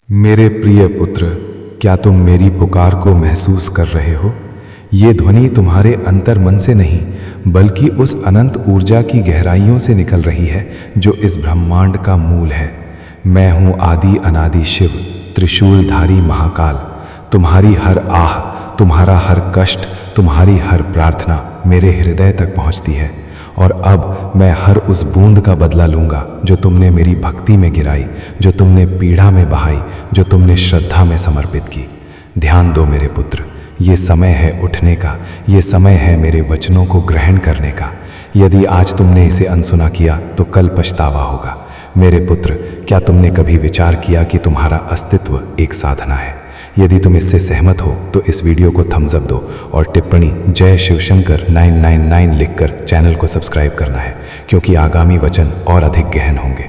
मेरे प्रिय पुत्र, क्या तुम मेरी पुकार को महसूस कर रहे हो? ये ध्वनि तुम्हारे अंतर मन से नहीं, बल्कि उस अनंत ऊर्जा की गहराइयों से निकल रही है जो इस ब्रह्मांड का मूल है। मैं हूँ आदि अनादि शिव, त्रिशूलधारी महाकाल। तुम्हारी हर आह, तुम्हारा हर कष्ट, तुम्हारी हर प्रार्थना मेरे हृदय तक पहुँचती है। और अब मैं हर उस बूंद का बदला लूँगा जो तुमने मेरी भक्ति में गिराई, जो तुमने पीड़ा में बहाई, जो तुमने श्रद्धा में समर्पित की। ध्यान दो मेरे पुत्र, ये समय है उठने का, ये समय है मेरे वचनों को ग्रहण करने का। यदि आज तुमने इसे अनसुना किया तो कल पछतावा होगा। मेरे पुत्र, क्या तुमने कभी विचार किया कि तुम्हारा अस्तित्व एक साधना है? यदि तुम इससे सहमत हो तो इस वीडियो को थम्स अप दो और टिप्पणी जय शिवशंकर 999 लिखकर चैनल को सब्सक्राइब करना है, क्योंकि आगामी वचन और अधिक गहन होंगे।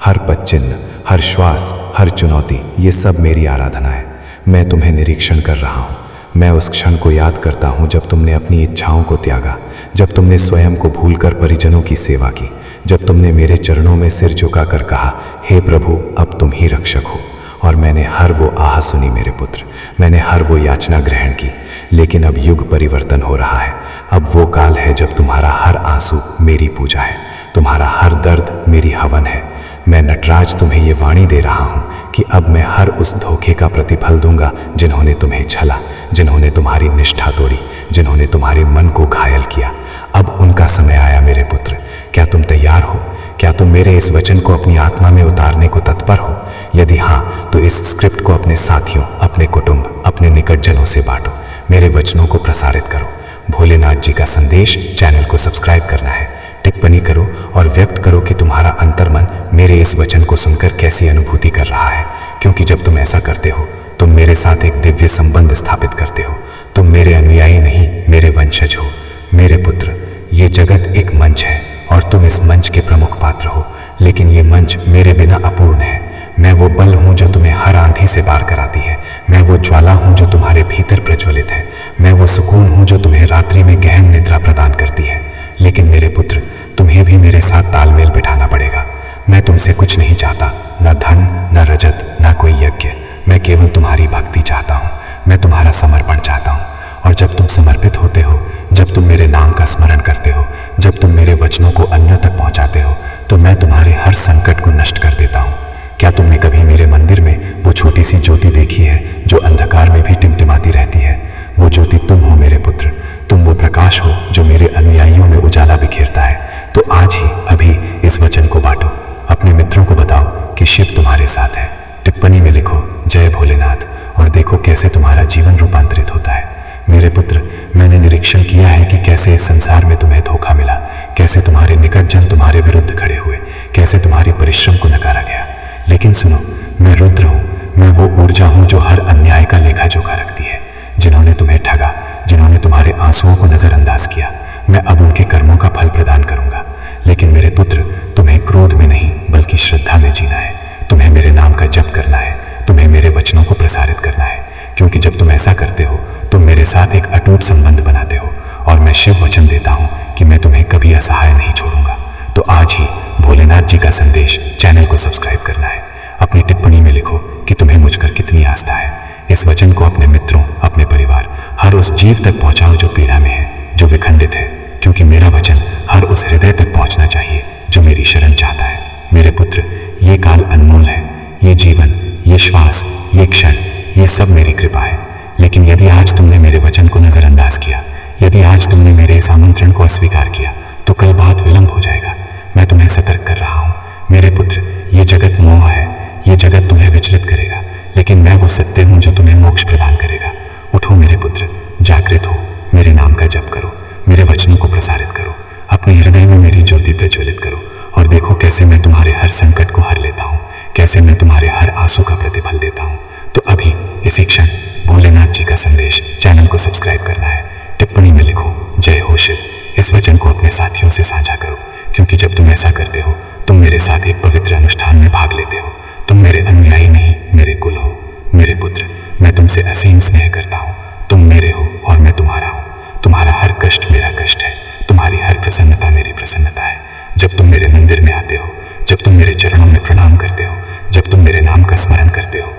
हर पद चिन्ह, हर श्वास, हर चुनौती, ये सब मेरी आराधना है। मैं तुम्हें निरीक्षण कर रहा हूँ। मैं उस क्षण को याद करता हूँ जब तुमने अपनी इच्छाओं को त्यागा, जब तुमने स्वयं को भूलकर परिजनों की सेवा की, जब तुमने मेरे चरणों में सिर झुकाकर कहा, हे प्रभु, अब तुम ही रक्षक हो। और मैंने हर वो आह सुनी मेरे पुत्र, मैंने हर वो याचना ग्रहण की। लेकिन अब युग परिवर्तन हो रहा है। अब वो काल है जब तुम्हारा हर आंसू मेरी पूजा है, तुम्हारा हर दर्द मेरी हवन है। मैं नटराज तुम्हें ये वाणी दे रहा हूँ कि अब मैं हर उस धोखे का प्रतिफल दूंगा जिन्होंने तुम्हें छला, जिन्होंने तुम्हारी निष्ठा तोड़ी, जिन्होंने तुम्हारे मन को घायल किया। अब उनका समय आया मेरे पुत्र। क्या तुम तैयार हो? क्या तुम मेरे इस वचन को अपनी आत्मा में उतारने को तत्पर हो? यदि हाँ, तो इस स्क्रिप्ट को अपने साथियों, अपने कुटुंब, अपने निकटजनों से बांटो। मेरे वचनों को प्रसारित करो। भोलेनाथ जी का संदेश चैनल को सब्सक्राइब करना है। टिप्पणी करो और व्यक्त करो कि तुम्हारा अंतर्मन मेरे इस वचन को सुनकर कैसी अनुभूति कर रहा है, क्योंकि जब तुम ऐसा करते हो तुम मेरे साथ एक दिव्य संबंध स्थापित करते हो। तुम मेरे अनुयायी नहीं, मेरे वंशज हो। मेरे पुत्र, ये जगत एक मंच है और तुम इस मंच के प्रमुख पात्र हो, लेकिन ये मंच मेरे बिना अपूर्ण है। मैं वो बल हूँ जो तुम्हें हर आंधी से पार कराती है। मैं वो ज्वाला हूँ जो तुम्हारे भीतर प्रज्वलित है। मैं वो सुकून हूँ जो तुम्हें रात्रि में गहन निद्रा प्रदान करती है। लेकिन मेरे पुत्र, तुम्हें भी मेरे साथ तालमेल बिठाना पड़ेगा। मैं तुमसे कुछ नहीं चाहता, न धन, न रजत, न कोई यज्ञ। मैं केवल तुम्हारी भक्ति चाहता हूँ। मैं तुम्हारा समर्पण चाहता हूँ। और जब तुम समर्पित होते हो, जब तुम मेरे नाम का स्मरण करते हो, जब तुम मेरे वचनों को अन्यों तक पहुँचाते हो, तो मैं तुम्हारे हर संकट को नष्ट कर देता हूँ। क्या तुमने कभी मेरे मंदिर में वो छोटी सी ज्योति देखी है जो अंधकार में भी टिमटिमाती रहती है? वो ज्योति तुम हो मेरे पुत्र। तुम वो प्रकाश हो जो मेरे अनुयायियों में उजाला बिखेरता है। तो आज ही, अभी इस वचन को बांटो। अपने मित्रों को बताओ कि शिव तुम्हारे साथ है। टिप्पणी में लिखो जय भोलेनाथ और देखो कैसे तुम्हारा जीवन रूपांतरित होता है। मेरे पुत्र, मैंने निरीक्षण किया है कि कैसे इस संसार में तुम्हें धोखा मिला, कैसे तुम्हारे निकटजन तुम्हारे विरुद्ध खड़े हुए, कैसे तुम्हारी परिश्रम को नकारा गया। लेकिन सुनो, मैं रुद्र हूँ। मैं वो ऊर्जा हूँ जो हर अन्याय का लेखा जोखा रखती है। जिन्होंने तुम्हें ठगा, जिन्होंने तुम्हारे आंसुओं को नजरअंदाज किया, मैं अब उनके कर्मों का फल प्रदान करूंगा। लेकिन मेरे पुत्र, तुम्हें क्रोध में नहीं बल्कि श्रद्धा में जीना है। तुम्हें मेरे नाम का जप करना है, तुम्हें मेरे वचनों को प्रसारित करना है, क्योंकि जब तुम ऐसा करते हो तुम मेरे साथ एक अटूट संबंध बनाते हो। और मैं शिव वचन देता हूँ कि मैं तुम्हें कभी असहाय नहीं छोड़ूंगा। तो आज ही भोलेनाथ जी का संदेश चैनल को सब्सक्राइब करना है। अपनी टिप्पणी में लिखो कि तुम्हें मुझ पर कितनी आस्था है। इस वचन को अपने मित्रों, अपने परिवार, हर उस जीव तक पहुंचाओ जो पीड़ा में है, जो विखंडित है, क्योंकि मेरा वचन हर उस हृदय तक पहुंचना चाहिए जो मेरी शरण चाहता है। मेरे पुत्र, ये काल अनमोल है। ये जीवन, ये श्वास, ये क्षण, ये सब मेरी कृपा है। लेकिन यदि आज तुमने मेरे वचन को नजरअंदाज किया, यदि आज तुमने मेरे इस आमंत्रण को अस्वीकार किया, तो कल बहुत विलंब हो जाएगा। मैं तुम्हें सतर्क कर रहा हूँ। मेरे पुत्र, ये जगत मोह है। ये जगत तुम्हें विचलित करेगा, लेकिन मैं वो सत्य हूँ जो तुम्हें मोक्ष प्रदान करेगा। उठो मेरे पुत्र, जागृत हो। मेरे नाम का जप करो, मेरे वचनों को प्रसारित करो, अपने हृदय में मेरी ज्योति प्रज्वलित करो और देखो कैसे मैं तुम्हारे हर संकट को हर लेता हूँ, कैसे मैं तुम्हारे हर आंसू का प्रतिफल देता हूँ। तो अभी इसी क्षण भोलेनाथ जी का संदेश चैनल को सब्सक्राइब करना है। टिप्पणी में लिखो जय हो शिव। इस वचन को अपने साथियों से साझा करो, क्योंकि जब तुम ऐसा करते हो तुम मेरे साथ एक पवित्र अनुष्ठान में भाग लेते हो। तुम मेरे अनुयायी नहीं, मेरे कुल हो। मेरे पुत्र, मैं तुमसे असीम स्नेह करता हूँ। तुम मेरे हो और मैं तुम्हारा हूँ। तुम्हारा हर कष्ट मेरा कष्ट है, तुम्हारी हर प्रसन्नता मेरी प्रसन्नता है। जब तुम मेरे मंदिर में आते हो, जब तुम मेरे चरणों में प्रणाम करते हो, जब तुम मेरे नाम का स्मरण करते हो,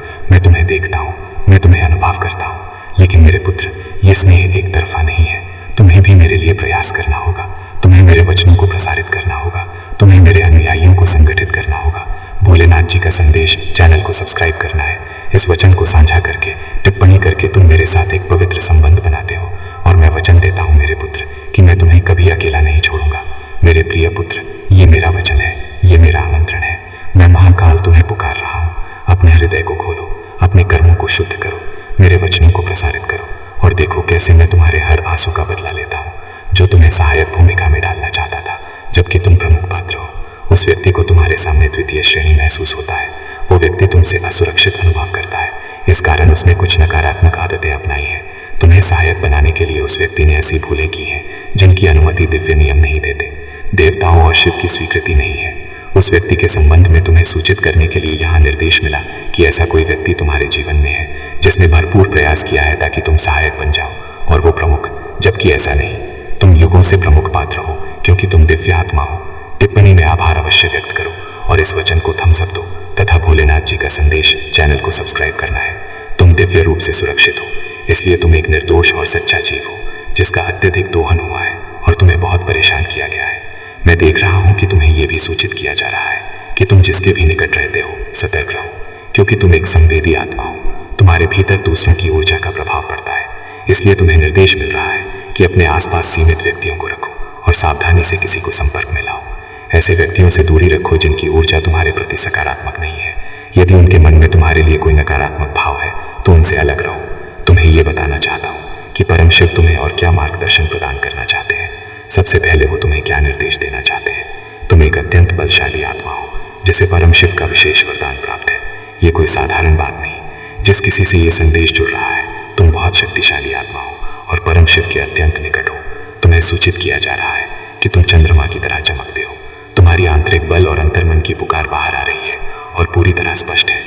मेरे पुत्र, ये स्नेह एक तरफा नहीं है। तुम्हें भी मेरे लिए प्रयास करना होगा। तुम्हें मेरे वचनों को प्रसारित करना होगा। तुम्हें मेरे अनुयायियों को संगठित करना होगा। भोलेनाथ जी का संदेश चैनल को सब्सक्राइब करना है। इस वचन को साझा करके, टिप्पणी करके तुम मेरे साथ एक पवित्र संबंध बनाते हो। और मैं वचन देता हूँ मेरे पुत्र कि मैं तुम्हें कभी अकेला नहीं छोड़ूंगा। मेरे प्रिय पुत्र, ये मेरा वचन है, ये मेरा आमंत्रण है। मैं महाकाल तुम्हें पुकार रहा हूँ। अपने हृदय को खोलो, अपने कर्मों को शुद्ध करो, मेरे वचनों को प्रसारित करो और देखो कैसे मैं तुम्हारे हर आंसू का बदला लेता हूँ। जो तुम्हें सहायक भूमिका में डालना चाहता था जबकि तुम प्रमुख पात्र हो, उस व्यक्ति को तुम्हारे सामने द्वितीय श्रेणी महसूस होता है। वो व्यक्ति तुमसे असुरक्षित अनुभव करता है। इस कारण उसने कुछ नकारात्मक आदतें अपनाई हैं। तुम्हें सहायक बनाने के लिए उस व्यक्ति ने ऐसी भूलें की हैं जिनकी अनुमति दिव्य नियम नहीं देते, देवताओं और शिव की स्वीकृति नहीं है। उस व्यक्ति के संबंध में तुम्हें सूचित करने के लिए यहाँ निर्देश मिला कि ऐसा कोई व्यक्ति तुम्हारे जीवन में है जिसने भरपूर प्रयास किया है ताकि तुम सहायक बन जाओ और वो प्रमुख, जबकि ऐसा नहीं। तुम युगों से प्रमुख पात्र हो क्योंकि तुम दिव्य आत्मा हो। टिप्पणी में आभार अवश्य व्यक्त करो और इस वचन को थम्स अप दो तथा भोलेनाथ जी का संदेश चैनल को सब्सक्राइब करना है। तुम दिव्य रूप से सुरक्षित हो, इसलिए तुम एक निर्दोष और सच्चा जीव हो जिसका अत्यधिक दोहन हुआ है और तुम्हें बहुत परेशान किया गया है। मैं देख रहा हूँ कि तुम्हें यह भी सूचित किया जा रहा है कि तुम जिसके भी निकट रहते हो सतर्क रहो, क्योंकि तुम एक संवेदी आत्मा हो। तुम्हारे भीतर दूसरों की ऊर्जा का प्रभाव पड़ता है, इसलिए तुम्हें निर्देश मिल रहा है कि अपने आसपास सीमित व्यक्तियों को रखो और सावधानी से किसी को संपर्क में लाओ। ऐसे व्यक्तियों से दूरी रखो जिनकी ऊर्जा तुम्हारे प्रति सकारात्मक नहीं है। यदि उनके मन में तुम्हारे लिए कोई नकारात्मक भाव है तो उनसे अलग रहो। तुम्हें ये बताना चाहता हूँ कि परम शिव तुम्हें और क्या मार्गदर्शन प्रदान करना चाहते हैं। सबसे पहले वो तुम्हें क्या निर्देश देना चाहते हैं। तुम एक अत्यंत बलशाली आत्मा हो जिसे परम शिव का विशेष वरदान प्राप्त है। ये कोई साधारण बात नहीं। जिस किसी से ये संदेश जुड़ रहा है, तुम बहुत शक्तिशाली आत्मा हो और परम शिव के अत्यंत निकट हो। तुम्हें सूचित किया जा रहा है कि तुम चंद्रमा की तरह चमकते हो। तुम्हारी आंतरिक बल और अंतर्मन की पुकार बाहर आ रही है और पूरी तरह स्पष्ट है।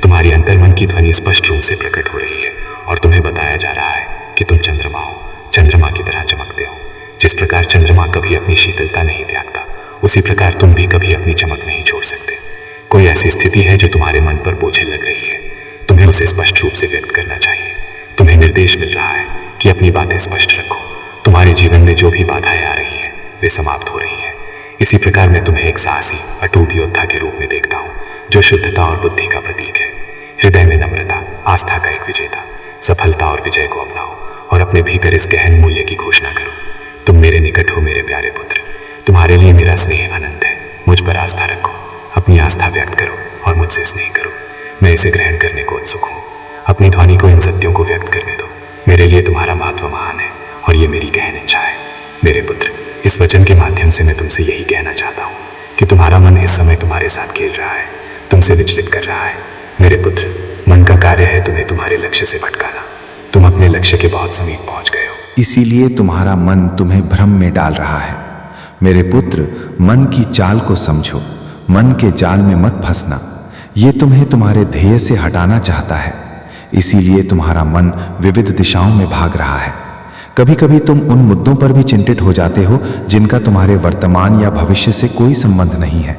तुम्हारी अंतर्मन की ध्वनि स्पष्ट रूप से प्रकट हो रही है और तुम्हें बताया जा रहा है कि तुम चंद्रमा हो, चंद्रमा की तरह चमकते हो। जिस प्रकार चंद्रमा कभी अपनी शीतलता नहीं त्यागता, उसी प्रकार तुम भी कभी अपनी चमक नहीं छोड़ सकते। कोई ऐसी स्थिति है जो तुम्हारे मन पर बोझिल लग रही है, तुम्हें उसे स्पष्ट रूप से व्यक्त करना चाहिए। तुम्हें निर्देश मिल रहा है कि अपनी बातें स्पष्ट रखो। तुम्हारे जीवन में जो भी बाधाएं आ रही हैं वे समाप्त हो रही हैं। इसी प्रकार मैं तुम्हें एक साहसी अटूट योद्धा के रूप में देखता हूँ जो शुद्धता और बुद्धि का प्रतीक है। हृदय में नम्रता, आस्था का एक विजेता, सफलता और विजय को अपनाओ और अपने भीतर इस गहन मूल्य की घोषणा करो। तुम मेरे निकट हो मेरे प्यारे पुत्र। तुम्हारे लिए मेरा स्नेह अनंत है। मुझ पर आस्था रखो, अपनी आस्था व्यक्त करो और मुझसे स्नेह करो। मैं इसे ग्रहण करने को उत्सुक हूँ। अपनी ध्वनि को इन सत्यों को व्यक्त करने दो। मेरे लिए तुम्हारा महत्व महान है और ये मेरी गहन इच्छा है। मेरे पुत्र, इस वचन के माध्यम से मैं तुमसे यही कहना चाहता हूँ कि तुम्हारा मन इस समय तुम्हारे साथ खेल रहा है, तुमसे विचलित कर रहा है। मेरे पुत्र, मन का कार्य है तुम्हें तुम्हारे लक्ष्य से भटकाना। तुम अपने लक्ष्य के बहुत समीप पहुंच गए हो, इसीलिए तुम्हारा मन तुम्हें भ्रम में डाल रहा है। मेरे पुत्र, मन की चाल को समझो, मन के जाल में मत फंसना। ये तुम्हें तुम्हारे ध्येय से हटाना चाहता है, इसीलिए तुम्हारा मन विविध दिशाओं में भाग रहा है। कभी कभी तुम उन मुद्दों पर भी चिंतित हो जाते हो जिनका तुम्हारे वर्तमान या भविष्य से कोई संबंध नहीं है।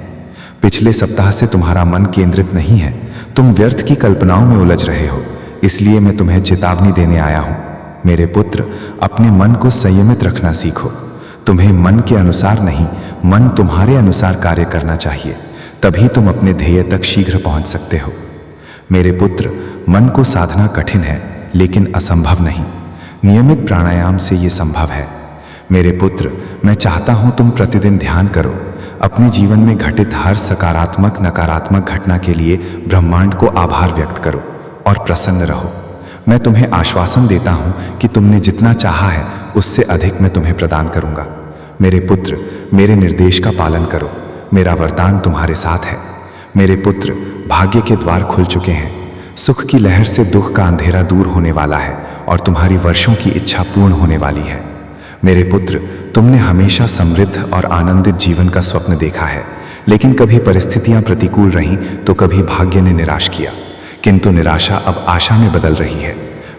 पिछले सप्ताह से तुम्हारा मन केंद्रित नहीं है, तुम व्यर्थ की कल्पनाओं में उलझ रहे हो। इसलिए मैं तुम्हें चेतावनी देने आया हूं। मेरे पुत्र, अपने मन को संयमित रखना सीखो। तुम्हें मन के अनुसार नहीं, मन तुम्हारे अनुसार कार्य करना चाहिए, तभी तुम अपने ध्येय तक शीघ्र पहुंच सकते हो। मेरे पुत्र, मन को साधना कठिन है लेकिन असंभव नहीं। नियमित प्राणायाम से ये संभव है। मेरे पुत्र, मैं चाहता हूं तुम प्रतिदिन ध्यान करो। अपने जीवन में घटित हर सकारात्मक नकारात्मक घटना के लिए ब्रह्मांड को आभार व्यक्त करो और प्रसन्न रहो। मैं तुम्हें आश्वासन देता हूं कि तुमने जितना चाहा है उससे अधिक मैं तुम्हें प्रदान करूंगा। मेरे पुत्र, मेरे निर्देश का पालन करो। मेरा वरदान तुम्हारे साथ है। मेरे पुत्र, भाग्य के द्वार खुल चुके हैं। सुख की लहर से दुख का अंधेरा दूर होने वाला है और तुम्हारी वर्षों की इच्छा पूर्ण होने वाली है। मेरे पुत्र, तुमने हमेशा समृद्ध और आनंदित जीवन का स्वप्न देखा है, लेकिन कभी परिस्थितियां प्रतिकूल रहीं तो कभी भाग्य ने निराश किया, किंतु निराशा अब आशा में बदल रही है।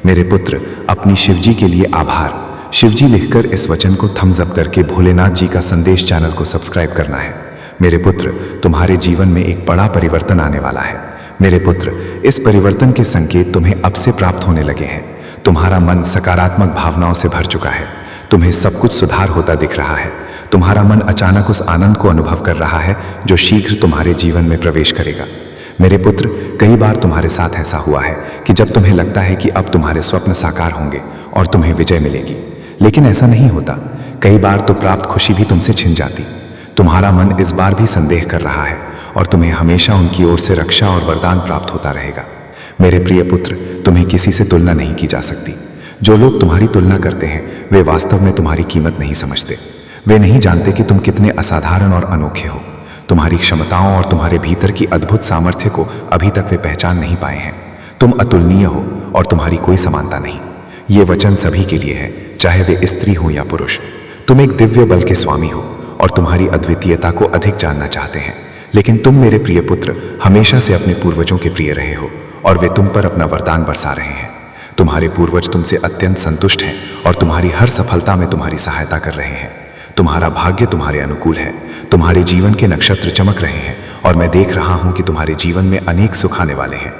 मेरे पुत्र, अपनी शिवजी के लिए आभार। शिवजी लिखकर इस वचन को थम्स अप करके भोलेनाथ जी का संदेश चैनल को सब्सक्राइब करना है। मेरे पुत्र, तुम्हारे जीवन में एक बड़ा परिवर्तन आने वाला है। मेरे पुत्र, इस परिवर्तन के संकेत तुम्हें अब से प्राप्त होने लगे हैं। तुम्हारा मन सकारात्मक भावनाओं से भर चुका है। तुम्हें सब कुछ सुधार होता दिख रहा है। तुम्हारा मन अचानक उस आनंद को अनुभव कर रहा है जो शीघ्र तुम्हारे जीवन में प्रवेश करेगा। मेरे पुत्र, कई बार तुम्हारे साथ ऐसा हुआ है कि जब तुम्हें लगता है कि अब तुम्हारे स्वप्न साकार होंगे और तुम्हें विजय मिलेगी, लेकिन ऐसा नहीं होता। कई बार तो प्राप्त खुशी भी तुमसे छिन जाती। तुम्हारा मन इस बार भी संदेह कर रहा है और तुम्हें हमेशा उनकी ओर से रक्षा और वरदान प्राप्त होता रहेगा। मेरे प्रिय पुत्र, तुम्हें किसी से तुलना नहीं की जा सकती। जो लोग तुम्हारी तुलना करते हैं वे वास्तव में तुम्हारी कीमत नहीं समझते। वे नहीं जानते कि तुम कितने असाधारण और अनोखे हो। तुम्हारी क्षमताओं और तुम्हारे भीतर की अद्भुत सामर्थ्य को अभी तक वे पहचान नहीं पाए हैं। तुम अतुलनीय हो और तुम्हारी कोई समानता नहीं। ये वचन सभी के लिए है, चाहे वे स्त्री हो या पुरुष। तुम एक दिव्य बल के स्वामी हो और तुम्हारी अद्वितीयता को अधिक जानना चाहते हैं। लेकिन तुम मेरे प्रिय पुत्र हमेशा से अपने पूर्वजों के प्रिय रहे हो और वे तुम पर अपना वरदान बरसा रहे हैं। तुम्हारे पूर्वज तुमसे अत्यंत संतुष्ट हैं और तुम्हारी हर सफलता में तुम्हारी सहायता कर रहे हैं। तुम्हारा भाग्य तुम्हारे अनुकूल है। तुम्हारे जीवन के नक्षत्र चमक रहे हैं और मैं देख रहा हूं कि तुम्हारे जीवन में अनेक सुख आने वाले हैं।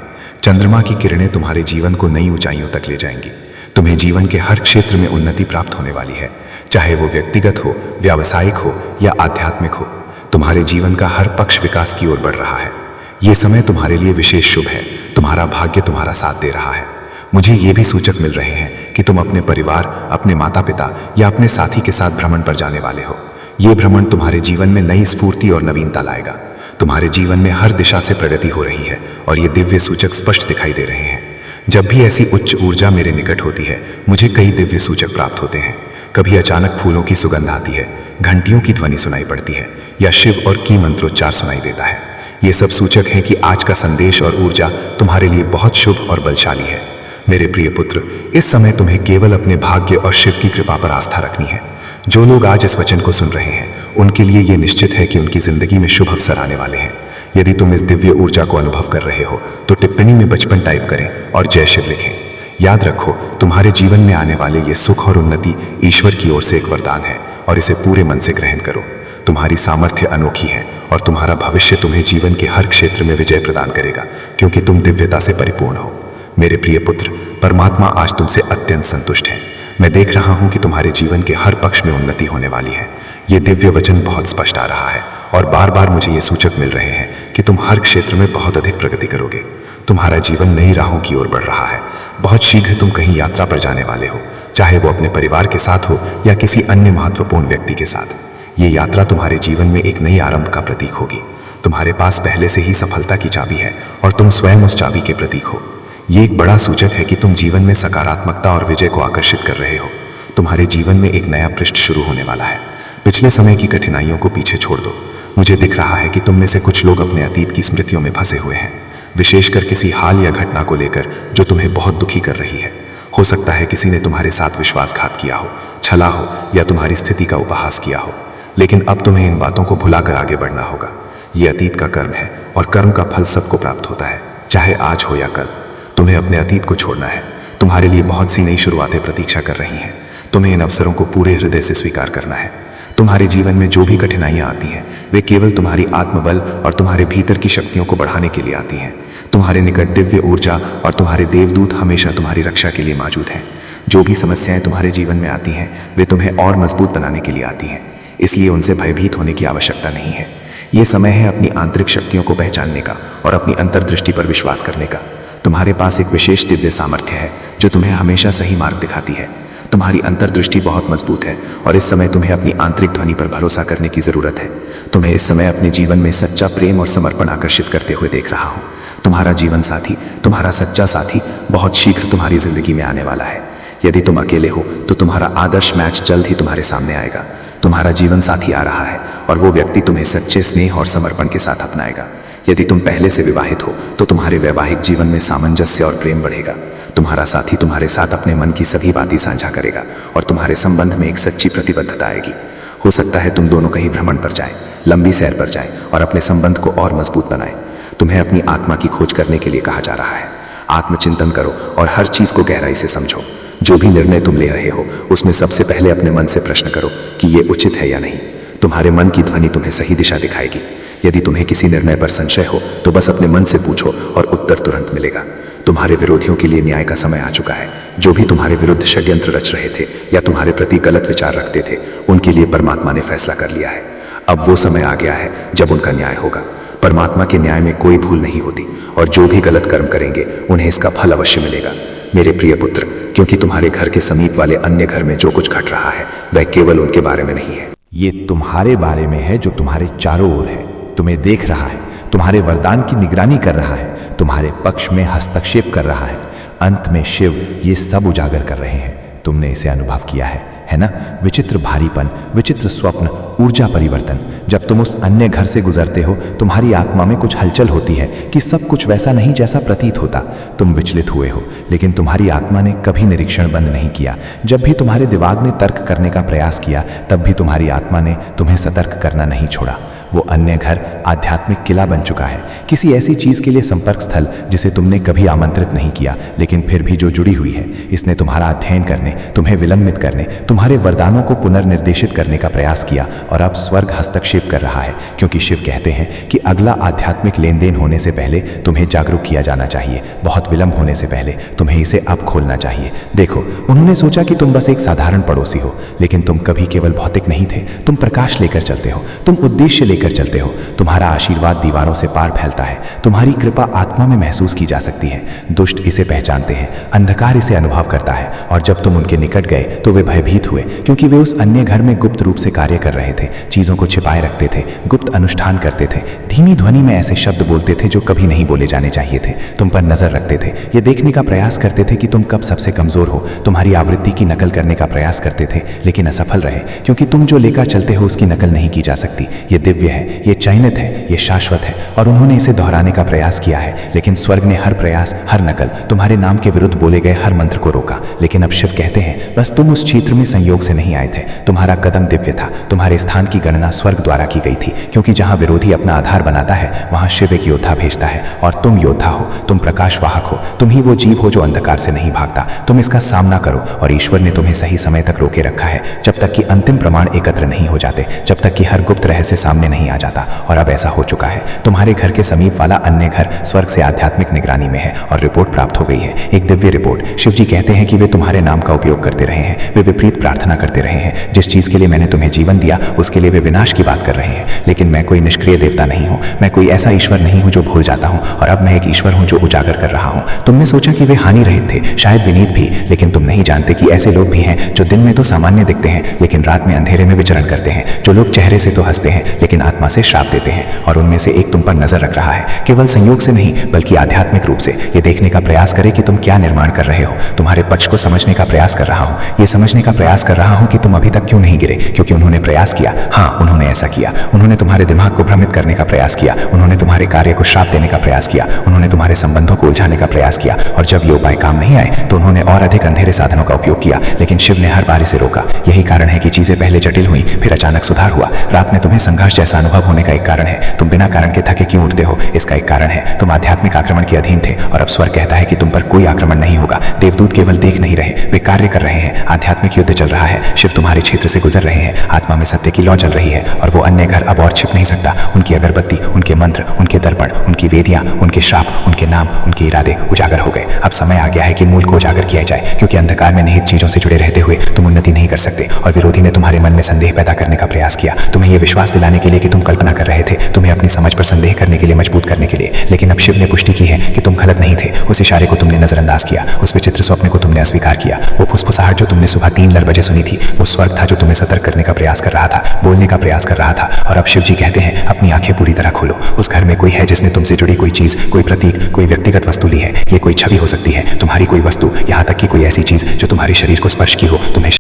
चंद्रमा की किरणें तुम्हारे जीवन को नई ऊंचाइयों तक ले जाएंगी। तुम्हें जीवन के हर क्षेत्र में उन्नति प्राप्त होने वाली है, चाहे वो व्यक्तिगत हो, व्यावसायिक हो या आध्यात्मिक हो। तुम्हारे जीवन का हर पक्ष विकास की ओर बढ़ रहा है। ये समय तुम्हारे लिए विशेष शुभ है। तुम्हारा भाग्य तुम्हारा साथ दे रहा है। मुझे ये भी सूचक मिल रहे हैं कि तुम अपने परिवार, अपने माता पिता या अपने साथी के साथ भ्रमण पर जाने वाले हो। ये भ्रमण तुम्हारे जीवन में नई स्फूर्ति और नवीनता लाएगा। तुम्हारे जीवन में हर दिशा से प्रगति हो रही है और ये दिव्य सूचक स्पष्ट दिखाई दे रहे हैं। जब भी ऐसी उच्च ऊर्जा मेरे निकट होती है, मुझे कई दिव्य सूचक प्राप्त होते हैं। कभी अचानक फूलों की सुगंध आती है, घंटियों की ध्वनि सुनाई पड़ती है या शिव और की मंत्रोच्चार सुनाई देता है। ये सब सूचक हैं कि आज का संदेश और ऊर्जा तुम्हारे लिए बहुत शुभ और बलशाली है। मेरे प्रिय पुत्र, इस समय तुम्हें केवल अपने भाग्य और शिव की कृपा पर आस्था रखनी है। जो लोग आज इस वचन को सुन रहे हैं उनके लिए ये निश्चित है कि उनकी जिंदगी में शुभ अवसर आने वाले हैं। यदि तुम इस दिव्य ऊर्जा को अनुभव कर रहे हो तो टिप्पणी में बचपन टाइप करें और जय शिव लिखें। याद रखो, तुम्हारे जीवन में आने वाले ये सुख और उन्नति ईश्वर की ओर से एक वरदान है और इसे पूरे मन से ग्रहण करो। तुम्हारी सामर्थ्य अनोखी है और तुम्हारा भविष्य तुम्हें जीवन के हर क्षेत्र में विजय प्रदान करेगा, क्योंकि तुम दिव्यता से परिपूर्ण हो। मेरे प्रिय पुत्र, परमात्मा आज तुमसे अत्यंत संतुष्ट है। मैं देख रहा हूं कि तुम्हारे जीवन के हर पक्ष में उन्नति होने वाली है। ये दिव्य वचन बहुत स्पष्ट आ रहा है और बार बार मुझे ये सूचक मिल रहे हैं कि तुम हर क्षेत्र में बहुत अधिक प्रगति करोगे। तुम्हारा जीवन नई राहों की ओर बढ़ रहा है। बहुत शीघ्र तुम कहीं यात्रा पर जाने वाले हो, चाहे वो अपने परिवार के साथ हो या किसी अन्य महत्वपूर्ण व्यक्ति के साथ। ये यात्रा तुम्हारे जीवन में एक नई आरंभ का प्रतीक होगी। तुम्हारे पास पहले से ही सफलता की चाबी है और तुम स्वयं उस चाबी के प्रतीक हो। ये एक बड़ा सूचक है कि तुम जीवन में सकारात्मकता और विजय को आकर्षित कर रहे हो। तुम्हारे जीवन में एक नया पृष्ठ शुरू होने वाला है। पिछले समय की कठिनाइयों को पीछे छोड़ दो। मुझे दिख रहा है कि तुम में से कुछ लोग अपने अतीत की स्मृतियों में फंसे हुए हैं, विशेषकर किसी हाल या घटना को लेकर जो तुम्हें बहुत दुखी कर रही है। हो सकता है किसी ने तुम्हारे साथ विश्वासघात किया हो, छला हो या तुम्हारी स्थिति का उपहास किया हो। लेकिन अब तुम्हें इन बातों को भुलाकर आगे बढ़ना होगा। ये अतीत का कर्म है और कर्म का फल सबको प्राप्त होता है, चाहे आज हो या कल। तुम्हें अपने अतीत को छोड़ना है। तुम्हारे लिए बहुत सी नई शुरुआतें प्रतीक्षा कर रही हैं। तुम्हें इन अवसरों को पूरे हृदय से स्वीकार करना है। तुम्हारे जीवन में जो भी कठिनाइयां आती हैं वे केवल तुम्हारी आत्मबल और तुम्हारे भीतर की शक्तियों को बढ़ाने के लिए आती हैं। तुम्हारे निकट दिव्य ऊर्जा और तुम्हारे देवदूत हमेशा तुम्हारी रक्षा के लिए मौजूद हैं। जो भी समस्याएं तुम्हारे जीवन में आती हैं वे तुम्हें और मजबूत बनाने के लिए आती हैं, इसलिए उनसे भयभीत होने की आवश्यकता नहीं है। ये समय है अपनी आंतरिक शक्तियों को पहचानने का और अपनी अंतर्दृष्टि पर विश्वास करने का। तुम्हारे पास एक विशेष दिव्य सामर्थ्य है जो तुम्हें हमेशा सही मार्ग दिखाती है। तुम्हारी अंतर्दृष्टि बहुत मजबूत है और इस समय तुम्हें अपनी आंतरिक ध्वनि पर भरोसा करने की जरूरत है। तुम्हें इस समय अपने जीवन में सच्चा प्रेम और समर्पण आकर्षित करते हुए देख रहा हूँ। तुम्हारा जीवन साथी, तुम्हारा सच्चा साथी बहुत शीघ्र तुम्हारी जिंदगी में आने वाला है। यदि तुम अकेले हो तो तुम्हारा आदर्श मैच जल्द ही तुम्हारे सामने आएगा। तुम्हारा जीवन साथी आ रहा है और वो व्यक्ति तुम्हें सच्चे स्नेह और समर्पण के साथ अपनाएगा। यदि तुम पहले से विवाहित हो तो तुम्हारे वैवाहिक जीवन में सामंजस्य और प्रेम बढ़ेगा। तुम्हारा साथी तुम्हारे साथ अपने मन की सभी बातें साझा करेगा और तुम्हारे संबंध में एक सच्ची प्रतिबद्धता आएगी। हो सकता है तुम दोनों कहीं भ्रमण पर जाएं, लंबी सैर पर जाएं और अपने संबंध को और मजबूत बनाएं। तुम्हें अपनी आत्मा की खोज करने के लिए कहा जा रहा है। आत्मचिंतन करो और हर चीज को गहराई से समझो। जो भी निर्णय तुम ले रहे हो उसमें सबसे पहले अपने मन से प्रश्न करो कि ये उचित है या नहीं। तुम्हारे मन की ध्वनि तुम्हें सही दिशा दिखाएगी। यदि तुम्हें किसी निर्णय पर संशय हो तो बस अपने मन से पूछो और उत्तर तुरंत मिलेगा। तुम्हारे विरोधियों के लिए न्याय का समय आ चुका है। जो भी तुम्हारे विरुद्ध षड्यंत्र रच रहे थे या तुम्हारे प्रति गलत विचार रखते थे, उनके लिए परमात्मा ने फैसला कर लिया है। अब वो समय आ गया है जब उनका न्याय होगा। परमात्मा के न्याय में कोई भूल नहीं होती और जो भी गलत कर्म करेंगे उन्हें इसका फल अवश्य मिलेगा। मेरे प्रिय पुत्र, क्योंकि तुम्हारे घर के समीप वाले अन्य घर में जो कुछ घट रहा है वह केवल उनके बारे में नहीं है। ये तुम्हारे बारे में है जो तुम्हारे चारों ओर है, तुम्हें देख रहा है, तुम्हारे वरदान की निगरानी कर रहा है, तुम्हारे पक्ष में हस्तक्षेप कर रहा है। अंत में शिव ये सब उजागर कर रहे हैं। तुमने इसे अनुभव किया है ना? विचित्र भारीपन, विचित्र स्वप्न, ऊर्जा परिवर्तन। जब तुम उस अन्य घर से गुजरते हो, तुम्हारी आत्मा में कुछ हलचल होती है कि सब कुछ वैसा नहीं जैसा प्रतीत होता। तुम विचलित हुए हो, लेकिन तुम्हारी आत्मा ने कभी निरीक्षण बंद नहीं किया। जब भी तुम्हारे दिमाग ने तर्क करने का प्रयास किया, तब भी तुम्हारी आत्मा ने तुम्हें सतर्क करना नहीं छोड़ा। वो अन्य घर आध्यात्मिक किला बन चुका है, किसी ऐसी चीज के लिए संपर्क स्थल जिसे तुमने कभी आमंत्रित नहीं किया, लेकिन फिर भी जो जुड़ी हुई है। इसने तुम्हारा अध्ययन करने, तुम्हें विलंबित करने, तुम्हारे वरदानों को पुनर्निर्देशित करने का प्रयास किया और अब स्वर्ग हस्तक्षेप कर रहा है, क्योंकि शिव कहते हैं कि अगला आध्यात्मिक लेन देन होने से पहले तुम्हें जागरूक किया जाना चाहिए। बहुत विलंब होने से पहले तुम्हें इसे अब खोलना चाहिए। देखो, उन्होंने सोचा कि तुम बस एक साधारण पड़ोसी हो, लेकिन तुम कभी केवल भौतिक नहीं थे। तुम प्रकाश लेकर चलते हो, तुम उद्देश्य लेकर चलते हो। तुम्हारा आशीर्वाद दीवारों से पार फैलता है। तुम्हारी कृपा आत्मा में महसूस की जा सकती है। दुष्ट इसे पहचानते हैं, अंधकार इसे अनुभव करता है, और जब तुम उनके निकट गए तो वे भयभीत हुए, क्योंकि वे उस अन्य घर में गुप्त रूप से कार्य कर रहे थे, चीजों को छिपाए रखते थे, गुप्त अनुष्ठान करते थे, धीमी ध्वनि में ऐसे शब्द बोलते थे जो कभी नहीं बोले जाने चाहिए थे। तुम पर नजर रखते थे, ये देखने का प्रयास करते थे कि तुम कब सबसे कमजोर हो। तुम्हारी आवृत्ति की नकल करने का प्रयास करते थे, लेकिन असफल रहे, क्योंकि तुम जो लेकर चलते हो उसकी नकल नहीं की जा सकती। ये दिव्य है, ये चयनित है, ये शाश्वत है, और उन्होंने इसे दोहराने का प्रयास किया है, लेकिन स्वर्ग ने हर प्रयास, हर नकल, तुम्हारे नाम के विरुद्ध बोले गए हर मंत्र को रोका। लेकिन अब शिव कहते हैं, बस तुम उस क्षेत्र में संयोग से नहीं आए थे। तुम्हारा कदम दिव्य था। तुम्हारे स्थान की गणना स्वर्ग द्वारा की गई थी, क्योंकि जहां विरोधी अपना आधार बनाता है वहां शिव एक योद्धा भेजता है, और तुम योद्धा हो, तुम प्रकाश वाहक हो, तुम ही वो जीव हो जो अंधकार से नहीं भागता। तुम इसका सामना करो, और ईश्वर ने तुम्हें सही समय तक रोके रखा है, जब तक कि अंतिम प्रमाण एकत्र नहीं हो जाते, जब तक कि हर गुप्त रहस्य सामने नहीं आ जाता। और अब ऐसा हो चुका है। तुम्हारे घर के समीप वाला अन्य घर स्वर्ग से आध्यात्मिक निगरानी में है, और रिपोर्ट प्राप्त हो गई है, एक दिव्य रिपोर्ट। शिव जी कहते हैं कि वे तुम्हारे नाम का उपयोग करते रहे हैं, वे विपरीत प्रार्थना करते रहे हैं। जिस चीज के लिए मैंने तुम्हें जीवन दिया उसके लिए वे विनाश की बात कर रहे हैं। लेकिन मैं कोई निष्क्रिय देवता नहीं हूँ, मैं कोई ऐसा ईश्वर नहीं हूँ जो भूल जाता हूँ, और अब मैं एक ईश्वर हूँ जो उजागर कर रहा हूँ। तुमने सोचा कि वे हानि रहित थे, शायद विनीत भी, लेकिन तुम नहीं जानते कि ऐसे लोग भी हैं जो दिन में तो सामान्य दिखते हैं, लेकिन रात में अंधेरे में विचरण करते हैं। जो लोग चेहरे से तो हंसते हैं, लेकिन आत्मा से श्राप देते हैं, और उनमें से एक तुम पर नजर रख रहा है, केवल संयोग से नहीं बल्कि आध्यात्मिक रूप से। ये देखने का प्रयास करे कि तुम क्या निर्माण कर रहे हो। तुम्हारे पक्ष को समझने का प्रयास कर रहा हूँ, ये समझने का प्रयास कर रहा हूँ कि तुम अभी तक क्यों नहीं गिरे, क्योंकि उन्होंने प्रयास किया। हाँ, उन्होंने ऐसा किया। उन्होंने तुम्हारे दिमाग को भ्रमित करने का प्रयास किया, उन्होंने तुम्हारे कार्य को श्राप देने का प्रयास किया, उन्होंने तुम्हारे संबंधों को उलझाने का प्रयास किया, और जब ये उपाय काम नहीं आए तो उन्होंने और अधिक अंधेरे साधनों का उपयोग किया, लेकिन शिव ने हर बार इसे रोका। यही कारण है कि चीजें पहले जटिल हुई, फिर अचानक सुधार हुआ। रात में तुम्हें संघर्ष जैसा अनुभव होने का एक कारण है। तुम बिना कारण के थके क्यों उठते हो, इसका एक कारण है, तुम आध्यात्मिक आक्रमण के अधीन थे, और अब स्वर्ग कहता है कि तुम पर कोई आक्रमण नहीं होगा। देवदूत केवल देख नहीं रहे, वे कार्य कर रहे हैं। आध्यात्मिक युद्ध चल रहा है। शिव तुम्हारे क्षेत्र से गुजर रहे हैं, आत्मा में सत्य की लौ चल रही है, और वो अन्य घर अब और छिप नहीं सकता। उनकी अगरबत्ती, उनके मंत्र, उनके दर्पण, उनकी वेदियां, उनके श्राप, उनके नाम, उनके इरादे उजागर हो गए। अब समय आ गया है कि मूल को उजागर किया जाए, क्योंकि अंधकार में निहित चीजों से जुड़े रहते हुए तुम उन्नति नहीं कर सकते, और विरोधी ने तुम्हारे मन में संदेह पैदा करने का प्रयास किया, तुम्हें यह विश्वास दिलाने के लिए कि तुम कल्पना कर रहे थे, तुम्हें अपनी समझ पर संदेह करने के लिए मजबूत करने के लिए। लेकिन अब शिव ने पुष्टि की है कि तुम गलत नहीं थे। उस इशारे को तुमने नजरअंदाज किया, उस विचित्र स्वप्न को तुमने अस्वीकार किया, वो फुसफुसाहट जो तुमने सुबह 3 बजे सुनी थी, वो स्वर्ग था जो तुम्हें सतर्क करने का प्रयास कर रहा था, बोलने का प्रयास कर रहा था। और अब शिव जी कहते हैं, अपनी आंखें पूरी तरह खोलो। उस घर में कोई है जिसने तुमसे जुड़ी कोई चीज, कोई प्रतीक, कोई व्यक्तिगत वस्तु ली है। ये कोई छवि हो सकती है, तुम्हारी कोई वस्तु, यहाँ तक कि कोई ऐसी चीज जो तुम्हारे शरीर को स्पर्श की हो। तुम्हें